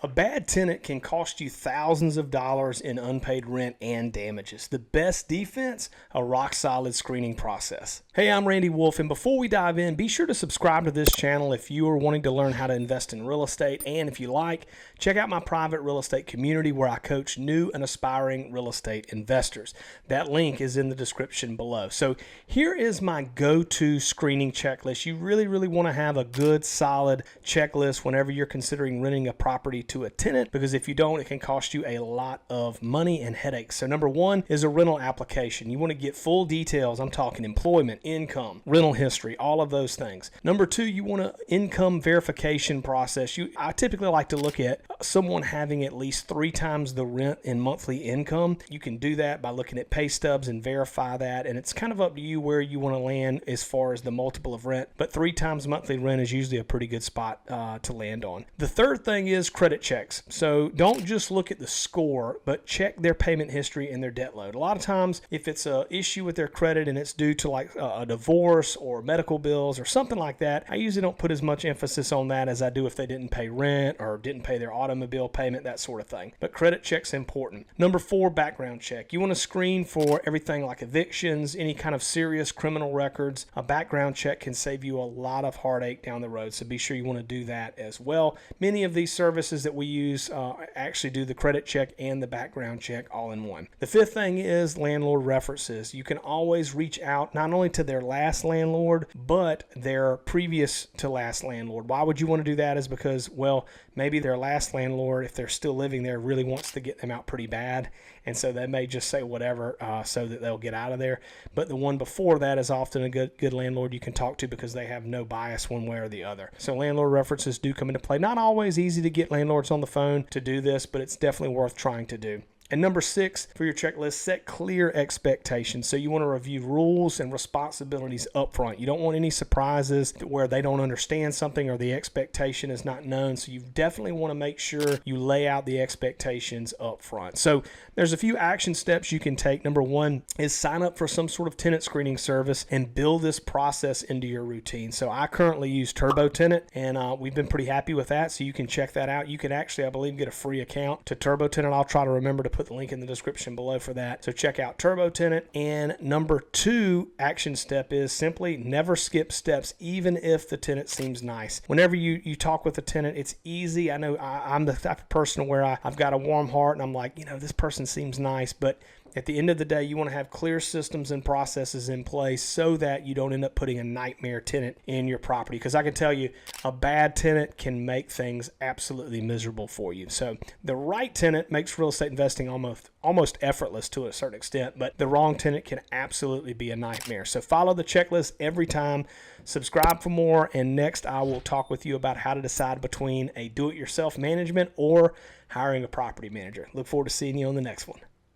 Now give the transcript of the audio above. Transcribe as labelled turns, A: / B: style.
A: A bad tenant can cost you thousands of dollars in unpaid rent and damages. The best defense, a rock-solid screening process. Hey, I'm Randy Wolfe, and before we dive in, be sure to subscribe to this channel if you are wanting to learn how to invest in real estate, and if you like, check out my private real estate community where I coach new and aspiring real estate investors. That link is in the description below. So here is my go-to screening checklist. You really want to have a good, solid checklist whenever you're considering renting a property to a tenant, because if you don't, it can cost you a lot of money and headaches. So number one is a rental application. You want to get full details. I'm talking employment, income, rental history, all of those things. Number two, you want an income verification process. I typically like to look at someone having at least 3 times the rent in monthly income. You can do that by looking at pay stubs and verify that, and it's kind of up to you where you want to land as far as the multiple of rent, but 3 times monthly rent is usually a pretty good spot to land on. The third thing is credit checks. So don't just look at the score, but check their payment history and their debt load. A lot of times, if it's an issue with their credit and it's due to like a divorce or medical bills or something like that, I usually don't put as much emphasis on that as I do if they didn't pay rent or didn't pay their automobile payment, that sort of thing. But credit check's important. Number 4, background check. You want to screen for everything like evictions, any kind of serious criminal records. A background check can save you a lot of heartache down the road, so be sure you want to do that as well. Many of these services that we use actually do the credit check and the background check all in one. The fifth thing is landlord references. You can always reach out not only to their last landlord, but their previous to last landlord. Why would you want to do that? Is because, well, maybe their last landlord, if they're still living there, really wants to get them out pretty bad, and so they may just say whatever so that they'll get out of there. But the one before that is often a good landlord you can talk to because they have no bias one way or the other. So landlord references do come into play. Not always easy to get landlords on the phone to do this, but it's definitely worth trying to do. And number 6 for your checklist, set clear expectations. So you want to review rules and responsibilities up front. You don't want any surprises where they don't understand something or the expectation is not known. So you definitely want to make sure you lay out the expectations up front. So there's a few action steps you can take. Number 1 is sign up for some sort of tenant screening service and build this process into your routine. So I currently use Tenant, and we've been pretty happy with that. So you can check that out. You can actually, I believe, get a free account to Tenant. I'll try to remember to put the link in the description below for that. So check out Tenant. And number 2 action step is simply never skip steps, even if the tenant seems nice. Whenever you talk with a tenant, it's easy. I know I'm the type of person where I've got a warm heart and I'm like, this person seems nice, but at the end of the day, you want to have clear systems and processes in place so that you don't end up putting a nightmare tenant in your property. Because I can tell you, a bad tenant can make things absolutely miserable for you. So the right tenant makes real estate investing almost effortless to a certain extent, but the wrong tenant can absolutely be a nightmare. So follow the checklist every time. Subscribe for more, and next I will talk with you about how to decide between a do-it-yourself management or hiring a property manager. Look forward to seeing you on the next one.